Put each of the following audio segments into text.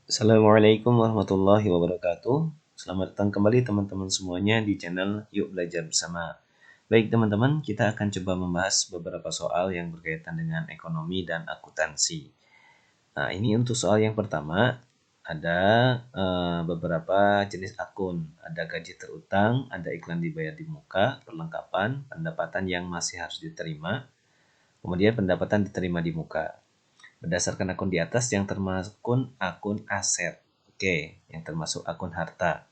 Assalamualaikum warahmatullahi wabarakatuh. Selamat datang kembali teman-teman semuanya di channel Yuk Belajar Bersama. Baik teman-teman, kita akan coba membahas beberapa soal yang berkaitan dengan ekonomi dan akuntansi. Nah, ini untuk soal yang pertama, ada beberapa jenis akun. Ada gaji terutang, ada iklan dibayar di muka, perlengkapan, pendapatan yang masih harus diterima, kemudian pendapatan diterima di muka. Berdasarkan akun di atas yang termasuk akun aset. Oke, yang termasuk akun harta.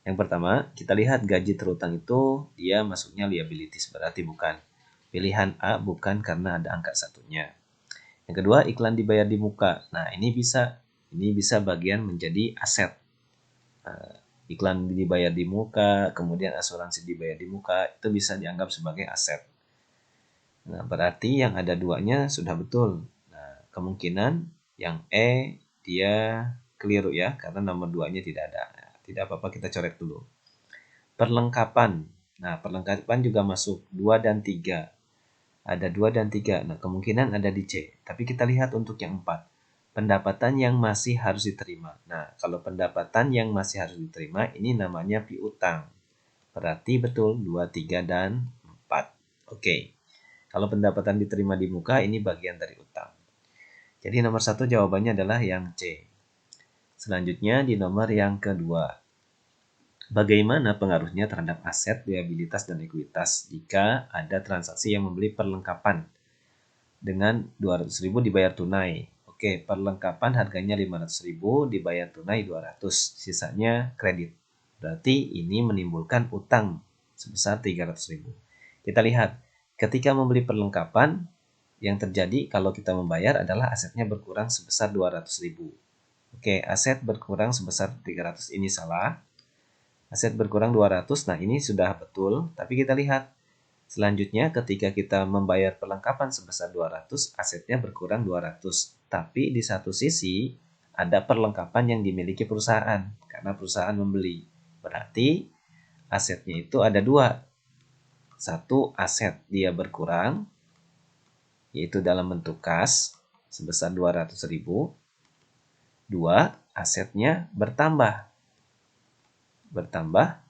Yang pertama, kita lihat gaji terutang itu dia masuknya liabilities, berarti bukan. Pilihan A bukan karena ada angka satunya. Yang kedua, iklan dibayar di muka. Nah, ini bisa bagian menjadi aset. Iklan dibayar di muka, kemudian asuransi dibayar di muka, itu bisa dianggap sebagai aset. Nah, berarti yang ada duanya sudah betul. Nah, kemungkinan yang E dia keliru ya, karena nomor 2-nya tidak ada. Nah, tidak apa-apa, kita coret dulu. Perlengkapan. Nah, perlengkapan juga masuk 2 dan 3. Ada 2 dan 3. Nah, kemungkinan ada di C. Tapi kita lihat untuk yang 4. Pendapatan yang masih harus diterima. Nah, kalau pendapatan yang masih harus diterima, ini namanya piutang. Berarti betul 2, 3, dan 4. Oke. Kalau pendapatan diterima di muka, ini bagian dari utang. Jadi nomor 1 jawabannya adalah yang C. Selanjutnya di nomor yang kedua. Bagaimana pengaruhnya terhadap aset, liabilitas, dan ekuitas jika ada transaksi yang membeli perlengkapan dengan 200.000 dibayar tunai? Oke, perlengkapan harganya 500.000 dibayar tunai 200, sisanya kredit. Berarti ini menimbulkan utang sebesar 300.000. Kita lihat, ketika membeli perlengkapan, yang terjadi kalau kita membayar adalah asetnya berkurang sebesar 200.000. Oke, aset berkurang sebesar 300, ini salah. Aset berkurang 200, nah ini sudah betul. Tapi kita lihat, selanjutnya ketika kita membayar perlengkapan sebesar 200, asetnya berkurang 200. Tapi di satu sisi, ada perlengkapan yang dimiliki perusahaan, karena perusahaan membeli. Berarti asetnya itu ada dua. Satu, aset dia berkurang, yaitu dalam bentuk kas sebesar 200.000. Dua, asetnya bertambah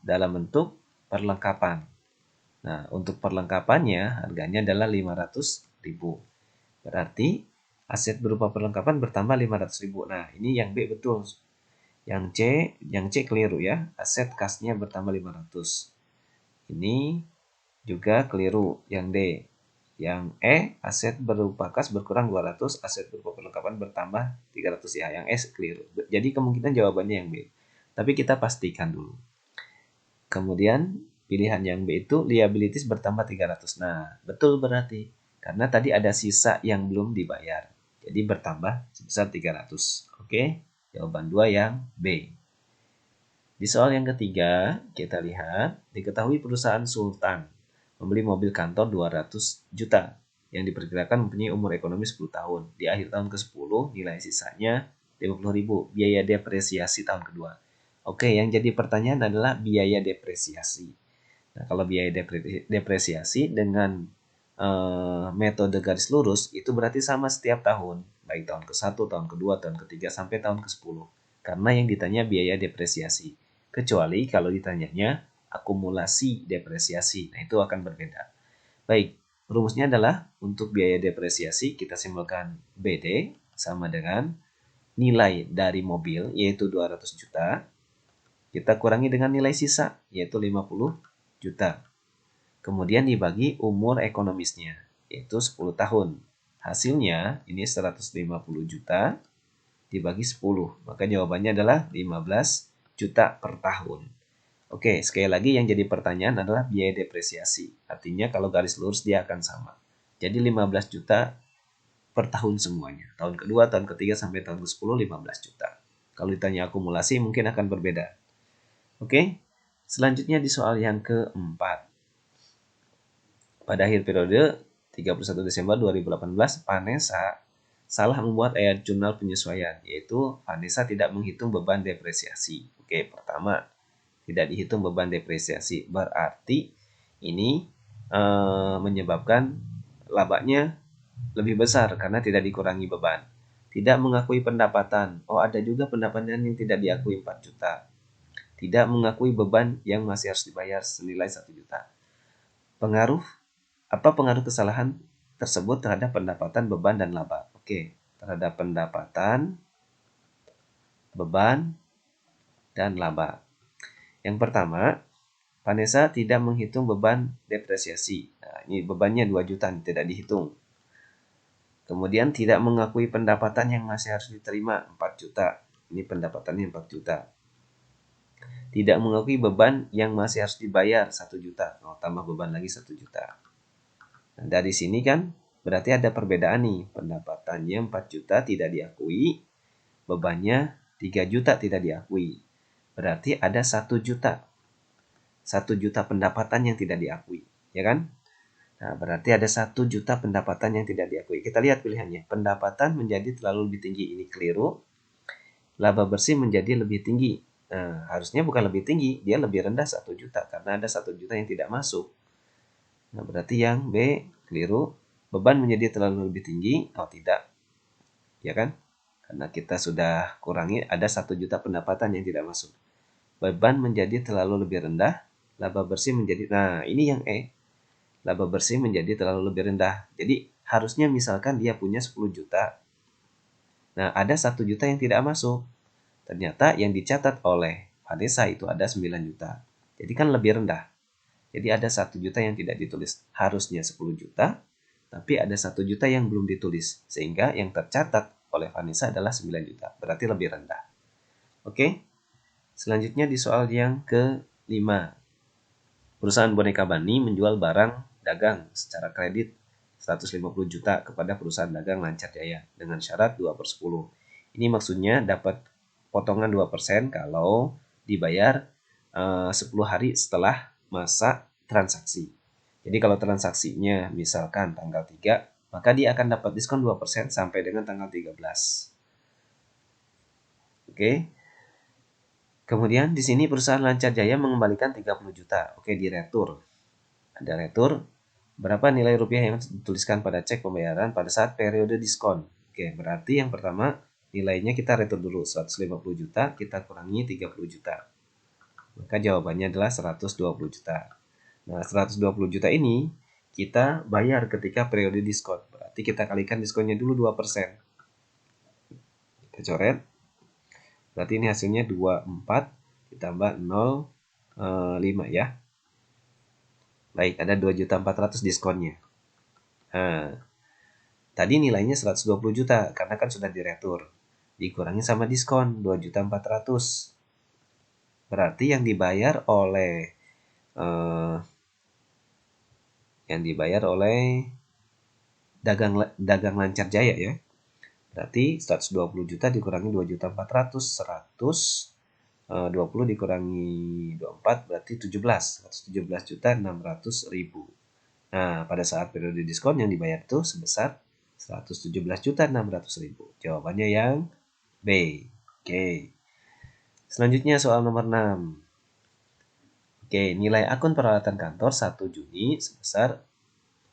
dalam bentuk perlengkapan. Nah, untuk perlengkapannya harganya adalah 500.000. Berarti aset berupa perlengkapan bertambah 500.000. Nah, ini yang B betul. Yang C keliru ya. Aset kasnya bertambah 500. Ini juga keliru. Yang D. Yang E, aset berupa kas berkurang 200, aset berupa perlengkapan bertambah 300 ya. Yang S keliru. Jadi kemungkinan jawabannya yang B. Tapi kita pastikan dulu. Kemudian pilihan yang B itu liabilities bertambah 300. Nah, betul berarti. Karena tadi ada sisa yang belum dibayar. Jadi bertambah sebesar 300. Oke, jawaban 2 yang B. Di soal yang ketiga, kita lihat, diketahui perusahaan Sultan membeli mobil kantor 200 juta yang diperkirakan mempunyai umur ekonomi 10 tahun. Di akhir tahun ke-10, nilai sisanya 50.000, biaya depresiasi tahun kedua. Oke, yang jadi pertanyaan adalah biaya depresiasi. Nah, kalau biaya depresiasi dengan metode garis lurus, itu berarti sama setiap tahun. Baik tahun ke-1, tahun ke-2, tahun ke-3, sampai tahun ke-10. Karena yang ditanya biaya depresiasi. Kecuali kalau ditanyanya akumulasi depresiasi. Nah, itu akan berbeda. Baik, rumusnya adalah untuk biaya depresiasi kita simpulkan BD sama dengan nilai dari mobil yaitu 200 juta. Kita kurangi dengan nilai sisa yaitu 50 juta. Kemudian dibagi umur ekonomisnya yaitu 10 tahun. Hasilnya ini 150 juta dibagi 10. Maka jawabannya adalah 15 juta per tahun. Oke, sekali lagi yang jadi pertanyaan adalah biaya depresiasi. Artinya kalau garis lurus dia akan sama. Jadi 15 juta per tahun semuanya. Tahun kedua, tahun ketiga, sampai tahun ke-10, 15 juta. Kalau ditanya akumulasi mungkin akan berbeda. Oke, selanjutnya di soal yang keempat. Pada akhir periode 31 Desember 2018, Vanessa salah membuat ayat jurnal penyesuaian, yaitu Vanessa tidak menghitung beban depresiasi. Oke, pertama, tidak dihitung beban depresiasi. Berarti ini menyebabkan labanya lebih besar karena tidak dikurangi beban. Tidak mengakui pendapatan. Oh, ada juga pendapatan yang tidak diakui 4 juta. Tidak mengakui beban yang masih harus dibayar senilai 1 juta. Apa pengaruh kesalahan tersebut terhadap pendapatan, beban, dan laba? Oke, terhadap pendapatan, beban, dan laba. Yang pertama, Vanessa tidak menghitung beban depresiasi. Nah, ini bebannya 2 juta, tidak dihitung. Kemudian tidak mengakui pendapatan yang masih harus diterima 4 juta. Ini pendapatannya 4 juta. Tidak mengakui beban yang masih harus dibayar 1 juta. Oh, tambah beban lagi 1 juta. Nah, dari sini kan berarti ada perbedaan nih. Pendapatannya 4 juta tidak diakui, bebannya 3 juta tidak diakui. Berarti ada 1 juta. 1 juta pendapatan yang tidak diakui, ya kan? Nah, berarti ada 1 juta pendapatan yang tidak diakui. Kita lihat pilihannya. Pendapatan menjadi terlalu lebih tinggi. Ini keliru. Laba bersih menjadi lebih tinggi. Nah, harusnya bukan lebih tinggi. Dia lebih rendah 1 juta. Karena ada 1 juta yang tidak masuk. Nah, berarti yang B keliru. Beban menjadi terlalu lebih tinggi. Oh, tidak. Ya kan? Karena kita sudah kurangi. Ada 1 juta pendapatan yang tidak masuk. Beban menjadi terlalu lebih rendah. Laba bersih menjadi... Nah, ini yang E. Laba bersih menjadi terlalu lebih rendah. Jadi harusnya misalkan dia punya 10 juta. Nah, ada 1 juta yang tidak masuk. Ternyata yang dicatat oleh Vanessa itu ada 9 juta. Jadi kan lebih rendah. Jadi ada 1 juta yang tidak ditulis. Harusnya 10 juta, tapi ada 1 juta yang belum ditulis. Sehingga yang tercatat oleh Vanessa adalah 9 juta. Berarti lebih rendah. Oke? Selanjutnya di soal yang ke-5. Perusahaan boneka Bani menjual barang dagang secara kredit 150 juta kepada perusahaan dagang Lancar Jaya dengan syarat 2/10. Ini maksudnya dapat potongan 2% kalau dibayar 10 hari setelah masa transaksi. Jadi kalau transaksinya misalkan tanggal 3, maka dia akan dapat diskon 2% sampai dengan tanggal 13. Oke. Kemudian di sini perusahaan Lancar Jaya mengembalikan 30 juta. Oke, di retur. Ada retur, berapa nilai rupiah yang dituliskan pada cek pembayaran pada saat periode diskon. Oke, berarti yang pertama nilainya kita retur dulu, 150 juta, kita kurangi 30 juta. Maka jawabannya adalah 120 juta. Nah, 120 juta ini kita bayar ketika periode diskon. Berarti kita kalikan diskonnya dulu 2%. Kita coret. Berarti ini hasilnya 24 ditambah 0,5 ya. Baik, ada 2.400.000 diskonnya. Nah, tadi nilainya 120 juta karena kan sudah diretur. Dikurangi sama diskon 2.400.000. Berarti yang dibayar oleh dagang Lancar Jaya ya. Berarti 120 juta dikurangi 2.400.000, 120 dikurangi 24 berarti 17.600.000. Nah, pada saat periode diskon yang dibayar itu sebesar 117.600.000. Jawabannya yang B. Oke. Selanjutnya soal nomor 6. Oke, nilai akun peralatan kantor 1 Juni sebesar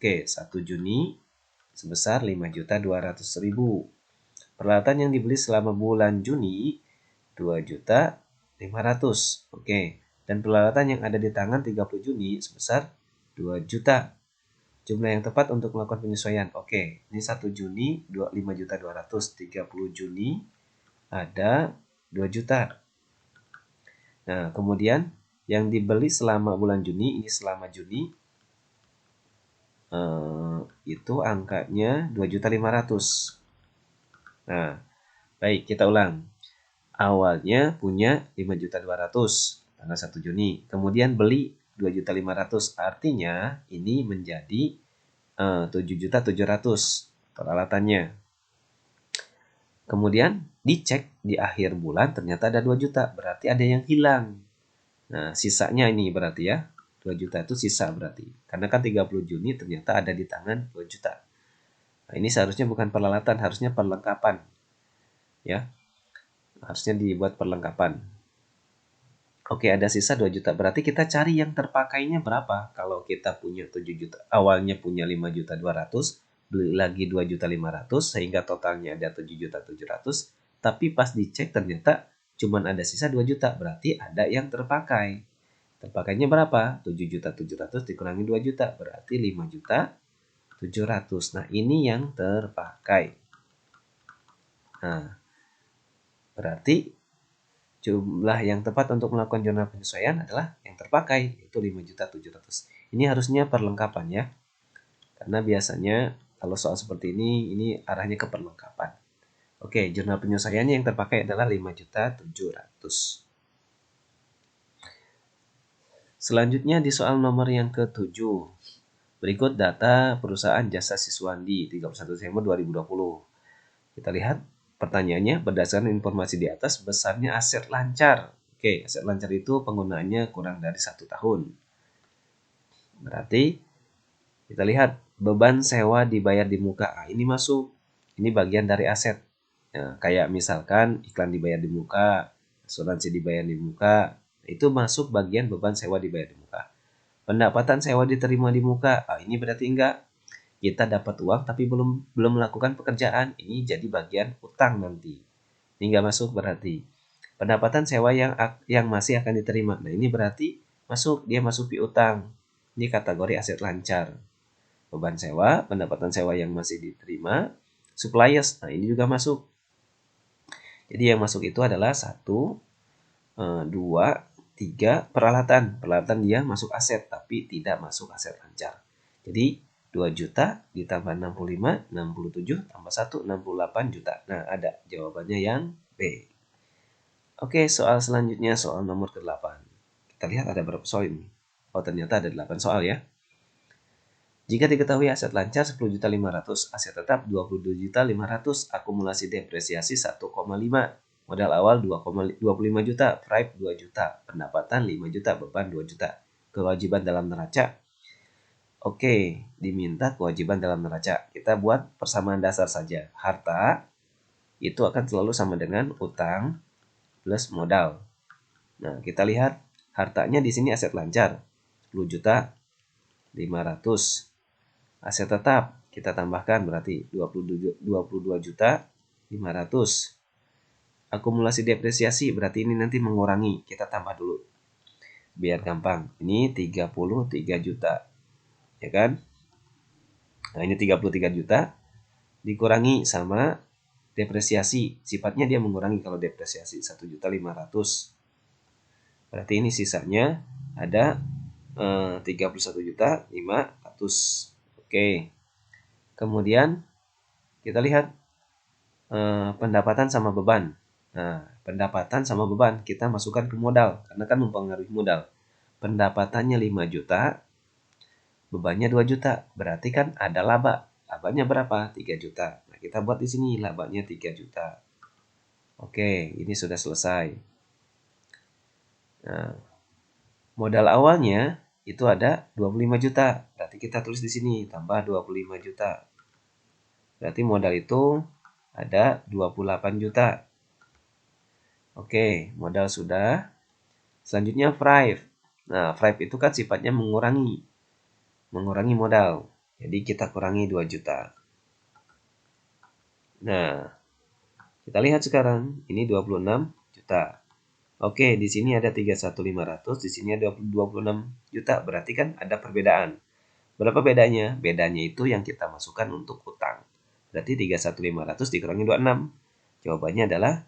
1 Juni sebesar 5.200.000. Peralatan yang dibeli selama bulan Juni 2.500.000. Oke. Dan peralatan yang ada di tangan 30 Juni sebesar 2 juta. Jumlah yang tepat untuk melakukan penyesuaian. Oke, ini 1 Juni 5.200.000, 30 Juni ada 2 juta. Nah, kemudian yang dibeli selama bulan Juni, ini selama Juni, itu angkanya 2.500.000. Nah, baik, kita ulang. Awalnya punya 5.200.000 tanggal 1 Juni. Kemudian beli 2.500.000. Artinya ini menjadi 7.700.000 peralatannya. Kemudian dicek di akhir bulan ternyata ada 2 juta. Berarti ada yang hilang. Nah, sisanya ini berarti ya. 2 juta itu sisa berarti. Karena kan 30 Juni ternyata ada di tangan 2 juta. Nah, ini seharusnya bukan peralatan, harusnya perlengkapan. Ya. Harusnya dibuat perlengkapan. Oke, ada sisa 2 juta. Berarti kita cari yang terpakainya berapa? Kalau kita punya 7 juta, awalnya punya 5.200.000, beli lagi 2.500.000 sehingga totalnya ada 7.700.000, tapi pas dicek ternyata cuman ada sisa 2 juta, berarti ada yang terpakai. Terpakainya berapa? 7.700.000 dikurangi 2 juta, berarti 5.700.000. Nah, ini yang terpakai. Nah, berarti jumlah yang tepat untuk melakukan jurnal penyesuaian adalah yang terpakai, yaitu 5.700.000. Ini harusnya perlengkapan ya. Karena biasanya kalau soal seperti ini arahnya ke perlengkapan. Oke, jurnal penyesuaiannya yang terpakai adalah 5.700.000. Selanjutnya di soal nomor yang ke-7. Berikut data perusahaan jasa Siswandi 31 Desember 2020. Kita lihat pertanyaannya, berdasarkan informasi di atas, besarnya aset lancar. Oke, aset lancar itu penggunaannya kurang dari 1 tahun. Berarti kita lihat beban sewa dibayar di muka. Nah, ini masuk. Ini bagian dari aset. Nah, kayak misalkan iklan dibayar di muka, asuransi dibayar di muka, itu masuk bagian beban sewa dibayar di muka. Pendapatan sewa diterima di muka. Ah, ini berarti enggak. Kita dapat uang tapi belum melakukan pekerjaan. Ini jadi bagian utang nanti. Ini enggak masuk berarti. Pendapatan sewa yang masih akan diterima. Nah, ini berarti masuk, dia masuk piutang. Ini kategori aset lancar. Beban sewa, pendapatan sewa yang masih diterima, suppliers. Nah, ini juga masuk. Jadi yang masuk itu adalah 1, 2, 3 peralatan. Peralatan dia masuk aset tapi tidak masuk aset lancar. Jadi 2 juta ditambah 65, 67 tambah 1, 68 juta. Nah, ada jawabannya yang B. Oke, soal selanjutnya soal nomor ke-8. Kita lihat ada berapa soal ini. Oh, ternyata ada 8 soal ya. Jika diketahui aset lancar 10.500.000, aset tetap 22.500.000, akumulasi depresiasi 1,5, modal awal 25 juta, price 2 juta, pendapatan 5 juta, beban 2 juta. Kewajiban dalam neraca. Oke, diminta kewajiban dalam neraca. Kita buat persamaan dasar saja. Harta itu akan selalu sama dengan utang plus modal. Nah, kita lihat hartanya di sini aset lancar 10 juta 500. Aset tetap kita tambahkan berarti 22 juta 500. Akumulasi depresiasi berarti ini nanti mengurangi, kita tambah dulu biar gampang. Ini 33 juta ya kan. Nah, ini 33 juta dikurangi sama depresiasi, sifatnya dia mengurangi kalau depresiasi 1.500.000. Berarti ini sisanya ada 31.500.000. Oke. Kemudian kita lihat pendapatan sama beban. Nah, pendapatan sama beban kita masukkan ke modal karena kan mempengaruhi modal. Pendapatannya 5 juta, bebannya 2 juta. Berarti kan ada laba. Labanya berapa? 3 juta. Nah, kita buat di sini labanya 3 juta. Oke, ini sudah selesai. Nah, modal awalnya itu ada 25 juta. Berarti kita tulis di sini tambah 25 juta. Berarti modal itu ada 28 juta. Oke, modal sudah. Selanjutnya price. Nah, price itu kan sifatnya mengurangi modal. Jadi kita kurangi 2 juta. Nah, kita lihat sekarang ini 26 juta. Oke, di sini ada 31.500, di sini ada 26 juta. Berarti kan ada perbedaan. Berapa bedanya? Bedanya itu yang kita masukkan untuk utang. Berarti 31.500 dikurangi 26. Jawabannya adalah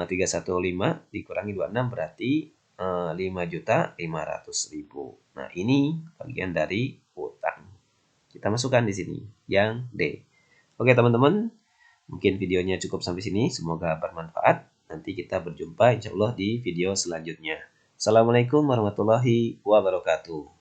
315 dikurangi 26 berarti 5.500.000. Nah, ini bagian dari utang. Kita masukkan di sini yang D. Oke, teman-teman. Mungkin videonya cukup sampai sini. Semoga bermanfaat. Nanti kita berjumpa insya Allah di video selanjutnya. Assalamualaikum warahmatullahi wabarakatuh.